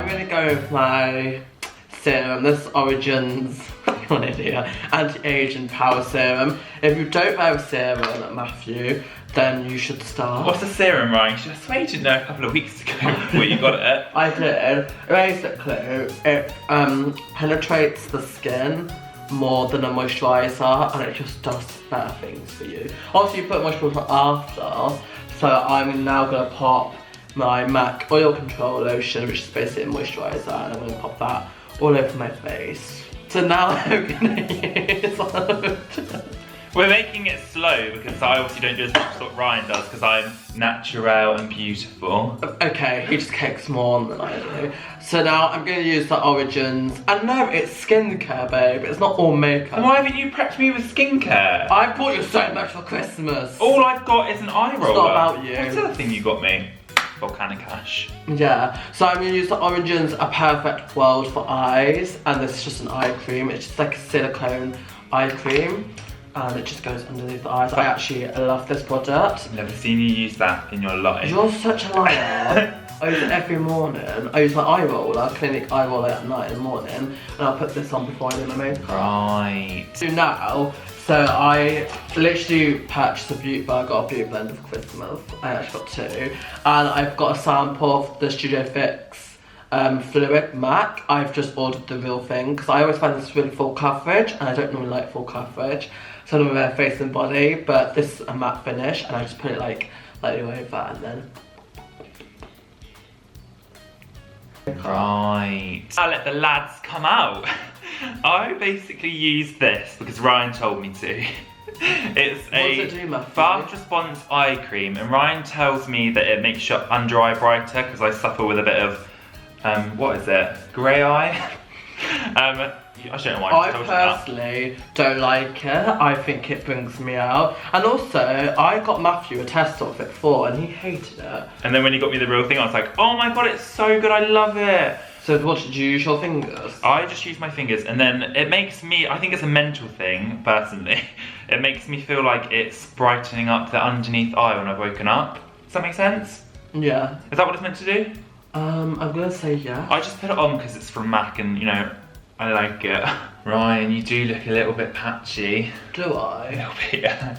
I'm gonna go with my serum. This Origin's you're an idiot. Anti-aging power serum. If you don't have serum, Matthew, then you should start. What's the serum, Ryan? I swear you didn't know a couple of weeks ago before you got it. I did. Basically, it penetrates the skin more than a moisturiser, and it just does better things for you. Obviously, you put moisturiser after, so I'm now gonna pop my MAC oil control lotion, which is basically a moisturiser, and I'm gonna pop that all over my face. So now I'm gonna use We're making it slow because I obviously don't do as much as what Ryan does because I'm natural and beautiful. Okay, he just cakes more on than I do. So now I'm going to use the Origins. And no, it's skincare, babe. It's not all makeup. Why haven't you prepped me with skincare? I bought you so much for Christmas. All I've got is an eye roller. It's not about you. What's the other thing you got me? Volcanic ash. Yeah, so I'm going to use the Origins A Perfect World for eyes. And this is just an eye cream. It's just like a silicone eye cream. And it just goes underneath the eyes. I actually love this product. I've never seen you use that in your life. You're such a liar. I use it every morning. I use my eye roller, Clinique eye roller at night in the morning, and I'll put this on before I do my makeup. Right. So now, I literally purchased a beauty bar. I got a beauty blender for Christmas. I actually got 2. And I've got a sample of the Studio Fix Fluid MAC. I've just ordered the real thing, because I always find this really full coverage, and I don't normally like full coverage. So I'm wear face and body, but this is a matte finish, and I just put it like lightly over, and then. Right. I'll let the lads come out. I basically use this because Ryan told me to. It's a fast response eye cream, and Ryan tells me that it makes your under eye brighter because I suffer with a bit of, what is it? Grey eye? I don't know why I told you that. I personally don't like it. I think it brings me out. And also, I got Matthew a test of it before and he hated it. And then when he got me the real thing, I was like, oh my god, it's so good, I love it. So what did you use your fingers? I just use my fingers, and then it makes me, I think it's a mental thing, personally. It makes me feel like it's brightening up the underneath eye when I've woken up. Does that make sense? Yeah. Is that what it's meant to do? I'm gonna say yeah. I just put it on because it's from MAC and, you know, I like it. Ryan, you do look a little bit patchy. Do I? A little bit, yeah.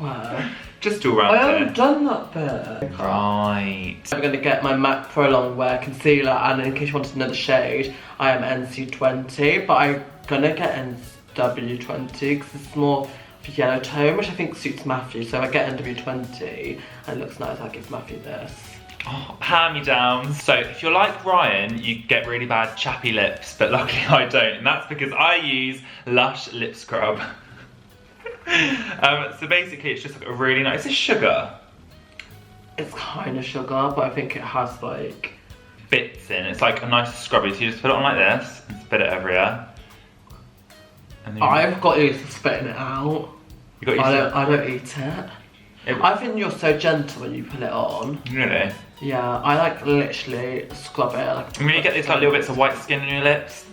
Wow. Just all around I there. haven't done that bit. Right. I'm going to get my MAC Pro Long Wear Concealer, and in case you wanted another shade, I am NC20, but I'm going to get NW20 because it's more of a yellow tone, which I think suits Matthew. So if I get NW20 and it looks nice, I'll give Matthew this. Oh, hand-me-downs. So if you're like Ryan, you get really bad chappy lips, but luckily I don't, and that's because I use Lush lip scrub. So basically it's just like a really nice, it's sugar. It's kind of sugar, but I think it has like bits in. It's like a nice scrubby, so you just put it on like this and spit it everywhere. And then I've got used to spitting it out. You got used to I don't eat it. I think you're so gentle when you put it on. Really? Yeah, I like literally scrub it. Like, I mean, you get these like little bits of white skin on your lips.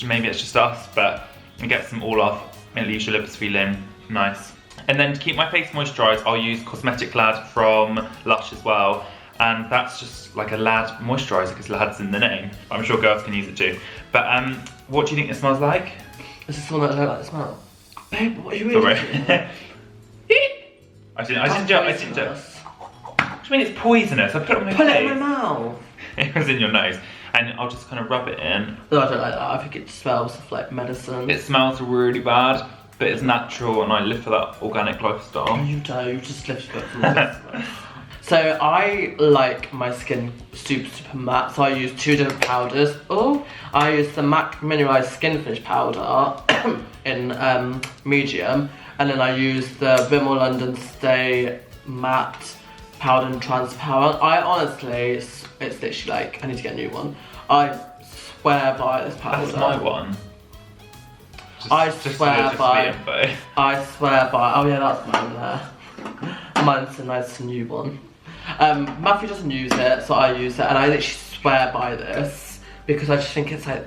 Maybe it's just us, but it gets them all off. It leaves your lips feeling nice. And then to keep my face moisturised, I'll use Cosmetic Lad from Lush as well. And that's just like a lad moisturiser because lad's in the name. I'm sure girls can use it too. But what do you think it smells like? Is this the one that I don't like the smell? Babe, what are you really Sorry. I didn't just. What do you mean it's poisonous? I put it on my face. Put it in my mouth. It was in your nose. And I'll just kind of rub it in. No, I don't like that. I think it smells of like medicine. It smells really bad, but it's natural and I live for that organic lifestyle. Oh, you don't. You just live for it. So I like my skin super matte, so I use 2 different powders. Oh, I use the MAC Mineralized Skin Finish powder in medium, and then I use the Rimmel London Stay Matte powder and transparent. I honestly, it's literally like, I need to get a new one. I swear by this powder. That's my one. I swear by, oh yeah, that's mine there. Mine's a nice new one. Matthew doesn't use it, so I use it, and I literally swear by this because I just think it's like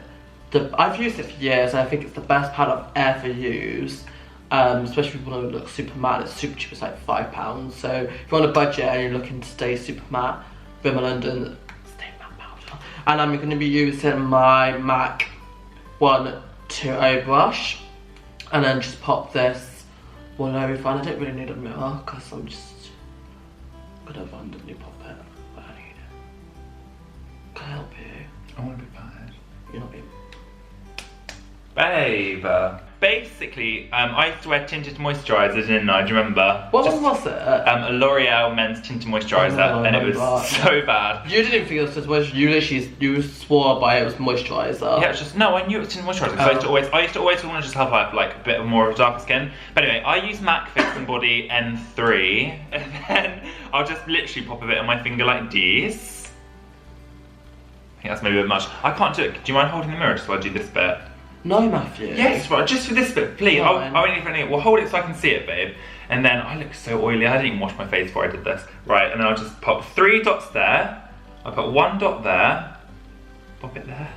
I've used it for years, and I think it's the best powder I've ever used. Especially if you want to look super matte. It's super cheap, it's like £5. So if you're on a budget and you're looking to stay super matte, Rimmel London Stay Matte powder. And I'm going to be using my MAC 120 brush. And then just pop this all over fine. I don't really need a mirror because I'm just going to randomly pop it. But I need it. Can I help you? I want to be bad. You're not being... Babe. Basically, I used to wear tinted moisturiser, didn't I? Do you remember? What one was it? A L'Oreal men's tinted moisturiser, and it was so bad. You didn't think it was tinted moisturiser. You swore by it was moisturiser. Yeah, it's just no. I knew it was tinted moisturiser because I used to always want to just have like a bit more of a darker skin. But anyway, I use MAC Fix and Body N3, and then I'll just literally pop a bit on my finger like this. I think that's maybe a bit much. I can't do it. Do you mind holding the mirror so I do this bit? No, Matthew. Yes, right, just for this bit, please. I won't even. Well, hold it so I can see it, babe. And then I look so oily. I didn't even wash my face before I did this. Right, and then I'll just pop 3 dots there. I'll put 1 dot there. Pop it there.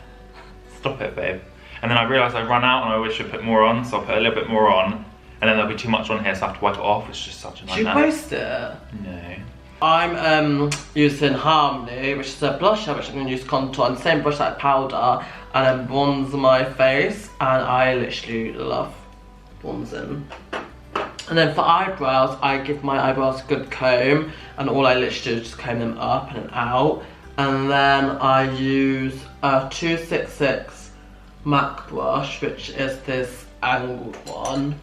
Stop it, babe. And then I realise I run out and I wish I put more on, so I'll put a little bit more on. And then there'll be too much on here, so I have to wipe it off. It's just such a nightmare. Did you post it? No. I'm using Harmony, which is a blusher which I'm going to use contour and same brush like powder, and then bronze my face, and I literally love bronzing. And then for eyebrows, I give my eyebrows a good comb, and all I literally do is just comb them up and out. And then I use a 266 MAC brush, which is this angled one.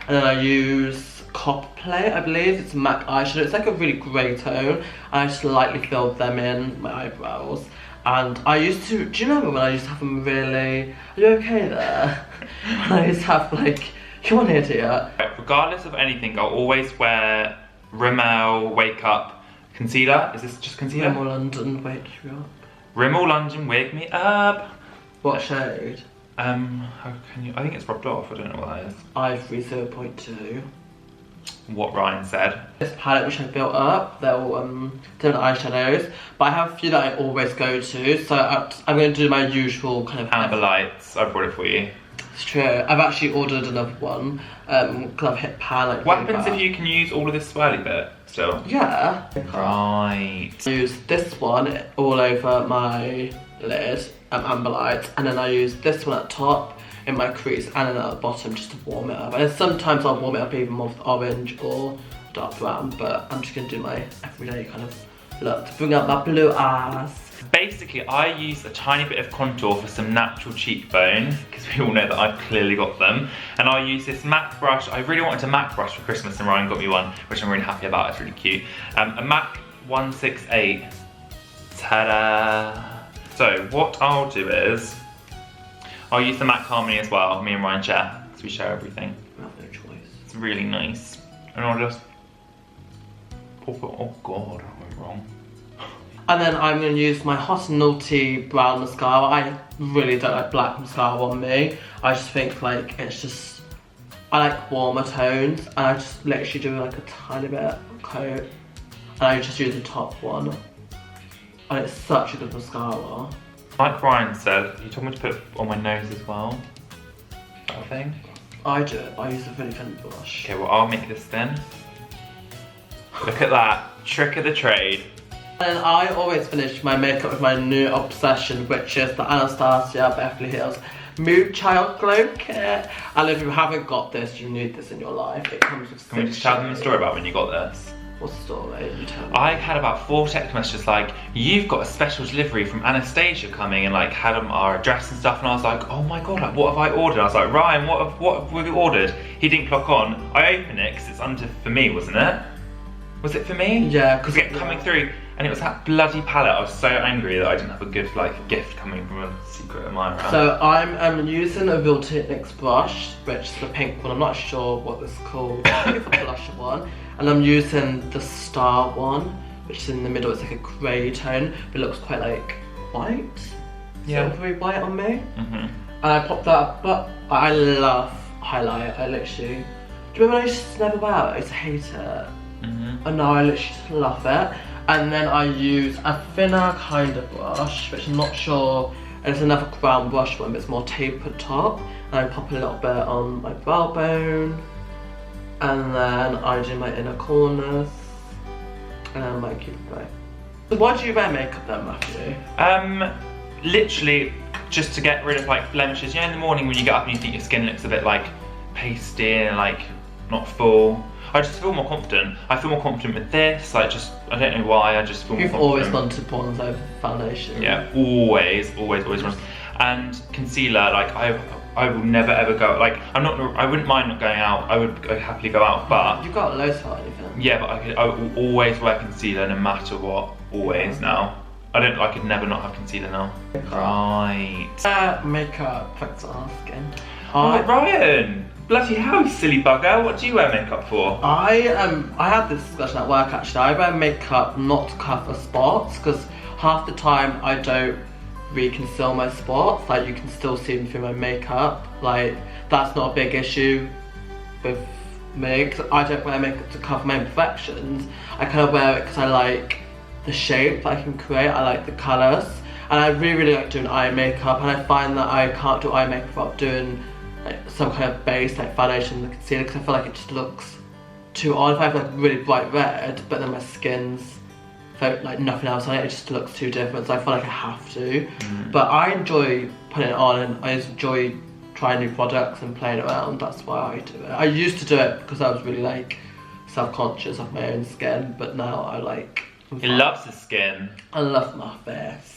And then I use Copper Plate, I believe. It's MAC eyeshadow. It's like a really grey tone. And I just lightly filled them in, my eyebrows. And I used to, do you remember when I used to have them really, are you okay there? When I used to have like, you're an idiot. Regardless of anything, I'll always wear Rimmel Wake Up Concealer. Is this just concealer? Rimmel London Wake You Up. Rimmel London Wake Me Up. What shade? How can you, I think it's rubbed off, I don't know what that is. Ivory 0.2. What Ryan said. This palette which I built up, they're all different eyeshadows, but I have a few that I always go to, so I'm going to do my usual kind of... Amber Lights, I brought it for you. It's true, I've actually ordered another one, because I've hit pan like... What happens if you can use all of this swirly bit still? Yeah. Right. I use this one all over my lid, Amber Lights, and then I use this one at top in my crease and then at the bottom just to warm it up. And then sometimes I'll warm it up even more with orange or dark brown, but I'm just going to do my everyday kind of look to bring out my blue eyes. Basically, I use a tiny bit of contour for some natural cheekbones, because we all know that I've clearly got them. And I use this MAC brush. I really wanted a MAC brush for Christmas and Ryan got me one, which I'm really happy about. It's really cute. A MAC 168. Ta-da! So what I'll do is, I'll use the MAC Harmony as well, me and Ryan share, because we share everything. I have no choice. It's really nice. And I'll just pop it, oh god, I went wrong. And then I'm going to use my Hot and Naughty brown mascara. I really don't like black mascara on me. I just think like it's just, I like warmer tones, and I just literally do like a tiny bit of coat. And I just use the top one. And it's such a good mascara. Like Ryan said, you told me to put it on my nose as well. That thing? I do it, I use a really thin brush. Okay, well I'll make this thin. Look at that, trick of the trade. And I always finish my makeup with my new obsession, which is the Anastasia Beverly Hills Mood Child Glow Kit. And if you haven't got this, you need this in your life. It comes with 6 Can we just tell them the story about when you got this? What's the story? You tell me. I had about 4 text messages like, you've got a special delivery from Anastasia coming, and like had our address and stuff, and I was like, oh my god, like what have I ordered? I was like, Ryan, what have we ordered? He didn't clock on. I opened it because it's under for me, wasn't it? Was it for me? Yeah, because it kept coming through, and it was that bloody palette. I was so angry that I didn't have a good like gift coming from a secret admirer. So I'm using a Real Techniques brush, which is the pink one. I'm not sure what it's called. I think it's a blusher one. And I'm using the Star one, which is in the middle. It's like a grey tone, but it looks quite like white. Yeah. Silvery white on me. Mm-hmm. And I popped that up, but I love highlight. I literally, do you remember when I used to never wear it? I used to hate it. Mm-hmm. And now I literally just love it. And then I use a thinner kind of brush, which I'm not sure, and it's another brown brush one, but it's more tapered top. And I pop a little bit on my brow bone. And then I do my inner corners. And then my cupid bow. So why do you wear makeup then, Matthew? Literally just to get rid of like blemishes. You know, in the morning when you get up and you think your skin looks a bit like pasty and like not full. I just feel more confident. I feel more confident with this. Like just, I don't know why, I just feel more confident. You've always gone to Bronze over foundation. Yeah, always. And concealer, like I will never ever go, like I wouldn't mind not going out. I would happily go out, but. You've got loads for anything. Yeah, but I will always wear concealer no matter what, always now. I could never not have concealer now. Right. Makeup affects our skin. Oh, Ryan! Bloody hell, you silly bugger. What do you wear makeup for? I had this discussion at work actually. I wear makeup not to cover spots because half the time I don't really conceal my spots. Like you can still see them through my makeup. Like that's not a big issue with me because I don't wear makeup to cover my imperfections. I kind of wear it because I like the shape that I can create. I like the colours. And I really like doing eye makeup, and I find that I can't do eye makeup without doing like some kind of base like foundation and concealer because I feel like it just looks too odd. If I have like really bright red but then my skin's like nothing else on it, it just looks too different, so I feel like I have to. But I enjoy putting it on and I enjoy trying new products and playing around. That's why I do it. I used to do it because I was really like self-conscious of my own skin, but now I like... He loves his skin. I love my face.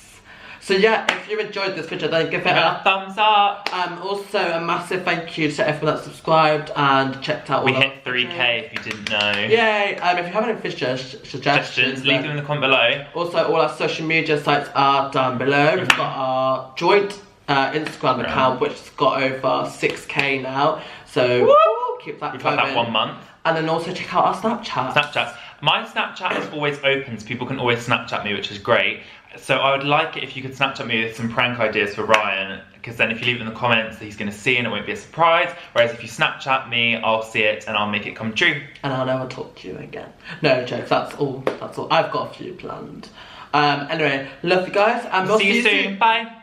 So yeah, if you enjoyed this video, then give it a thumbs up. Also, a massive thank you to everyone that subscribed and checked out all We hit 3K if you didn't know. Yay! If you have any video suggestions, leave them in the comment below. Also, all our social media sites are down below. We've got our joint Instagram account, which has got over 6K now. So keep that We've going. had that 1 month. And then also check out our Snapchat. Snapchats. My Snapchat is always open, so people can always Snapchat me, which is great. So I would like it if you could Snapchat me with some prank ideas for Ryan, because then if you leave it in the comments, he's going to see and it won't be a surprise. Whereas if you Snapchat me, I'll see it and I'll make it come true. And I'll never talk to you again. No jokes, that's all. I've got a few planned. Anyway, love you guys, and we'll see you soon. Bye.